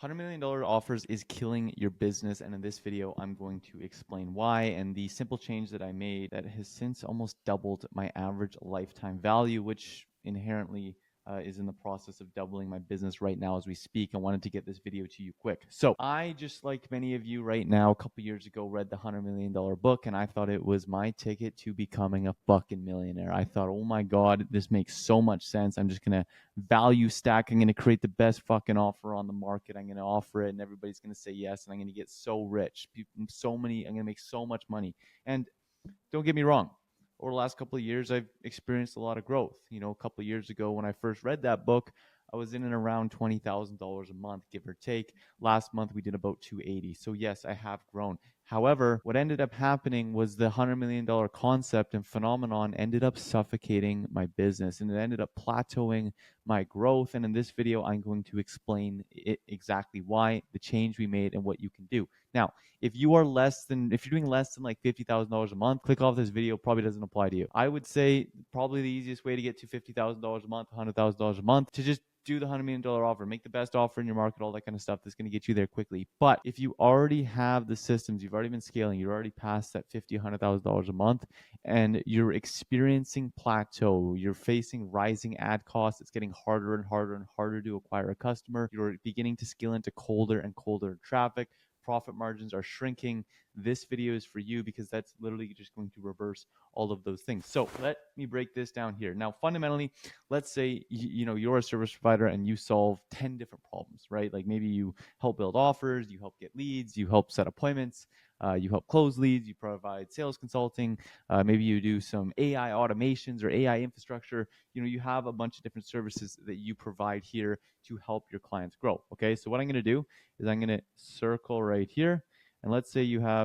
$100 million offers is killing your business. And in this video, I'm going to explain why and the simple change that I made that has since almost doubled my average lifetime value, which inherently is in the process of doubling my business right now as we speak. I wanted to get this video to you quick. So I, just like many of you right now, a couple years ago, read the $100 million book, and I thought it was my ticket to becoming a fucking millionaire. I thought, oh my God, this makes so much sense. I'm just going to value stack. I'm going to create the best fucking offer on the market. I'm going to offer it and everybody's going to say yes. And I'm going to get so rich. I'm going to make so much money. And don't get me wrong. Over the last couple of years, I've experienced a lot of growth. You know, a couple of years ago when I first read that book, I was in and around $20,000 a month, give or take. Last month, we did about 280. So yes, I have grown. However, what ended up happening was the $100 million concept and phenomenon ended up suffocating my business, and it ended up plateauing my growth. And in this video, I'm going to explain exactly why, the change we made, and what you can do. Now, if you're doing less than like $50,000 a month, click off this video. Probably doesn't apply to you. I would say probably the easiest way to get to $50,000 a month, $100,000 a month, to just do the $100 million offer, make the best offer in your market, all that kind of stuff that's going to get you there quickly. But if you already have the systems, you've already been scaling, you're already past that $50,000, $100,000 a month, and you're experiencing plateau, you're facing rising ad costs, it's getting harder and harder and harder to acquire a customer, you're beginning to scale into colder and colder traffic, profit margins are shrinking, this video is for you because that's literally just going to reverse all of those things. So let me break this down here. Now, fundamentally, let's say you're a service provider and you solve 10 different problems, right? Like maybe you help build offers, you help get leads, you help set appointments, you help close leads, you provide sales consulting, maybe you do some AI automations or AI infrastructure. You have a bunch of different services that you provide here to help your clients grow. Okay, so what I'm going to do is I'm going to circle right here, and let's say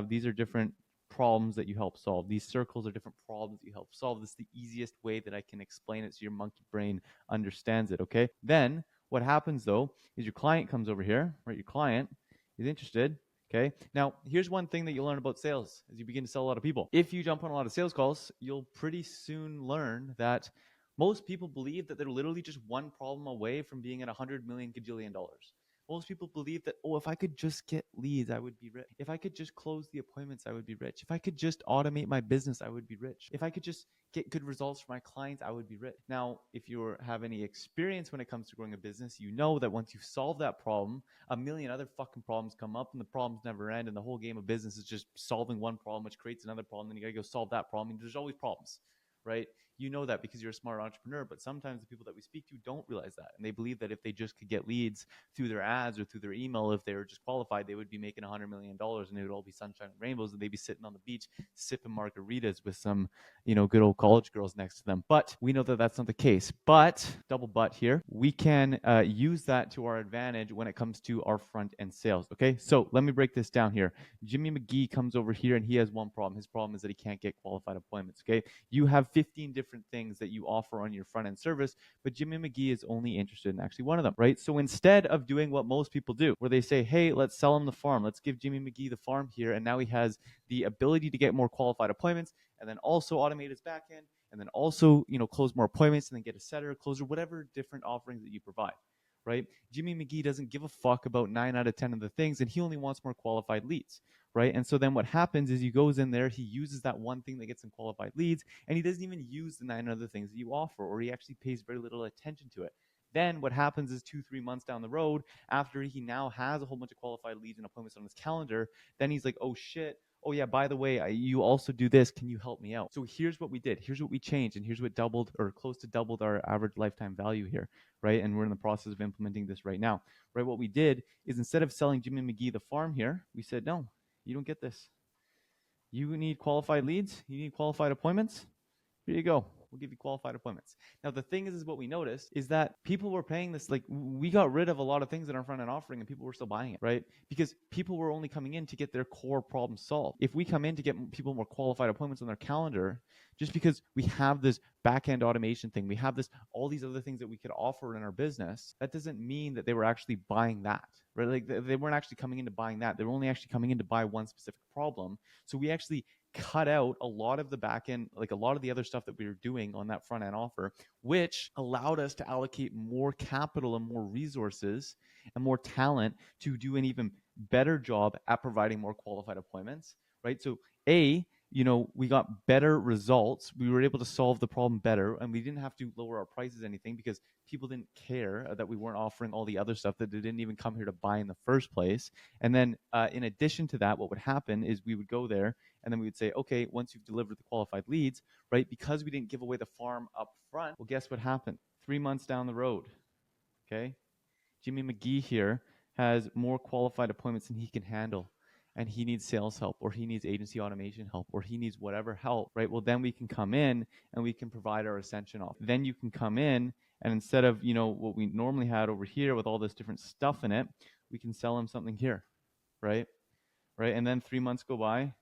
these are different problems that you help solve. These circles are different problems that you help solve. This is the easiest way that I can explain it so your monkey brain understands it. Okay, then what happens though is your client comes over here, right? Your client is interested. Okay, now here's one thing that you'll learn about sales as you begin to sell a lot of people. If you jump on a lot of sales calls, you'll pretty soon learn that most people believe that they're literally just one problem away from being at 100 million gajillion dollars. Most people believe that, oh, if I could just get leads, I would be rich. If I could just close the appointments, I would be rich. If I could just automate my business, I would be rich. If I could just get good results for my clients, I would be rich. Now, if you have any experience when it comes to growing a business, you know that once you solve that problem, a million other fucking problems come up and the problems never end. And the whole game of business is just solving one problem, which creates another problem. Then you got to go solve that problem. And there's always problems, right? You know that because you're a smart entrepreneur, but sometimes the people that we speak to don't realize that. And they believe that if they just could get leads through their ads or through their email, if they were just qualified, they would be making $100 million and it would all be sunshine and rainbows, and they'd be sitting on the beach sipping margaritas with some, good old college girls next to them. But we know that that's not the case. But, double but here, we can use that to our advantage when it comes to our front end sales. Okay, so let me break this down here. Jimmy McGee comes over here and he has one problem. His problem is that he can't get qualified appointments. Okay, you have 15 different things that you offer on your front end service, but Jimmy McGee is only interested in actually one of them, right? So instead of doing what most people do, where they say, hey, let's sell him the farm, let's give Jimmy McGee the farm here, and now he has the ability to get more qualified appointments, and then also automate his back end, and then also close more appointments, and then get a setter, closer, whatever different offerings that you provide, right? Jimmy McGee doesn't give a fuck about 9 out of 10 of the things, and he only wants more qualified leads, right? And so then what happens is he goes in there, he uses that one thing that gets him qualified leads, and he doesn't even use the 9 other things that you offer, or he actually pays very little attention to it. Then what happens is 2-3 months down the road, after he now has a whole bunch of qualified leads and appointments on his calendar, then he's like, oh shit, oh yeah, by the way, you also do this, can you help me out? So here's what we did, here's what we changed, and here's what doubled or close to doubled our average lifetime value here, right? And we're in the process of implementing this right now, right? What we did is, instead of selling Jimmy McGee the farm here, we said, no, you don't get this. You need qualified leads, you need qualified appointments, here you go. We'll give you qualified appointments. Now, the thing is what we noticed is that people were paying this, like we got rid of a lot of things in our front end offering and people were still buying it, right? Because people were only coming in to get their core problem solved. If we come in to get people more qualified appointments on their calendar, just because we have this back end automation thing, we have all these other things that we could offer in our business, that doesn't mean that they were actually buying that, right? Like they weren't actually coming into buying that. They were only actually coming in to buy one specific problem. So we actually cut out a lot of the back end, like a lot of the other stuff that we were doing on that front end offer, which allowed us to allocate more capital and more resources and more talent to do an even better job at providing more qualified appointments, right? So we got better results. We were able to solve the problem better, and we didn't have to lower our prices anything because people didn't care that we weren't offering all the other stuff that they didn't even come here to buy in the first place. And then in addition to that, what would happen is we would go there and then we would say, okay, once you've delivered the qualified leads, right, because we didn't give away the farm up front, well, guess what happened? 3 months down the road, okay, Jimmy McGee here has more qualified appointments than he can handle, and he needs sales help, or he needs agency automation help, or he needs whatever help, right? Well, then we can come in and we can provide our ascension off. Then you can come in, and instead of, what we normally had over here with all this different stuff in it, we can sell him something here, right? Right? And then 3 months go by,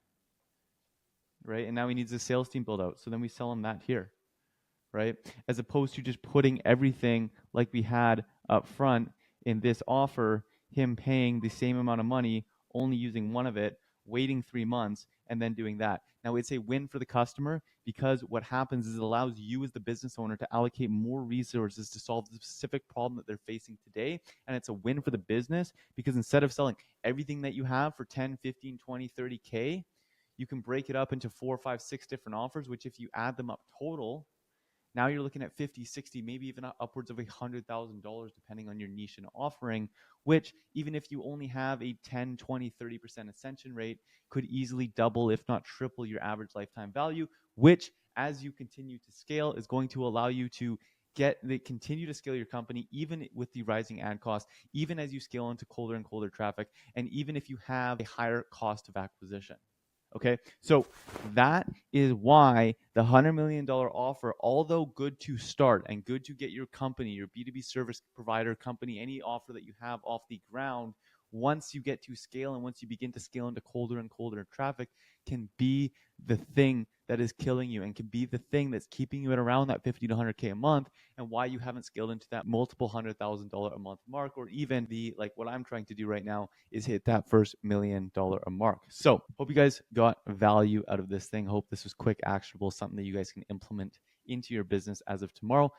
right? And now he needs a sales team build out. So then we sell him that here, right? As opposed to just putting everything like we had up front in this offer, him paying the same amount of money, only using one of it, waiting 3 months, and then doing that. Now, it's a win for the customer because what happens is it allows you as the business owner to allocate more resources to solve the specific problem that they're facing today. And it's a win for the business because instead of selling everything that you have for 10, 15, 20, 30K, you can break it up into 4, 5, 6 different offers, which if you add them up total, now you're looking at 50, 60, maybe even upwards of $100,000 depending on your niche and offering, which even if you only have a 10, 20, 30% ascension rate, could easily double, if not triple, your average lifetime value, which as you continue to scale is going to allow you to continue to scale your company, even with the rising ad costs, even as you scale into colder and colder traffic, and even if you have a higher cost of acquisition. Okay, so that is why the $100 million offer, although good to start and good to get your company, your B2B service provider company, any offer that you have off the ground, once you get to scale and once you begin to scale into colder and colder traffic, can be the thing that is killing you and can be the thing that's keeping you at around that 50 to 100K a month, and why you haven't scaled into that multiple $100,000 a month mark, or even what I'm trying to do right now is hit that first $1 million a mark. So hope you guys got value out of this thing. Hope this was quick, actionable, something that you guys can implement into your business as of tomorrow.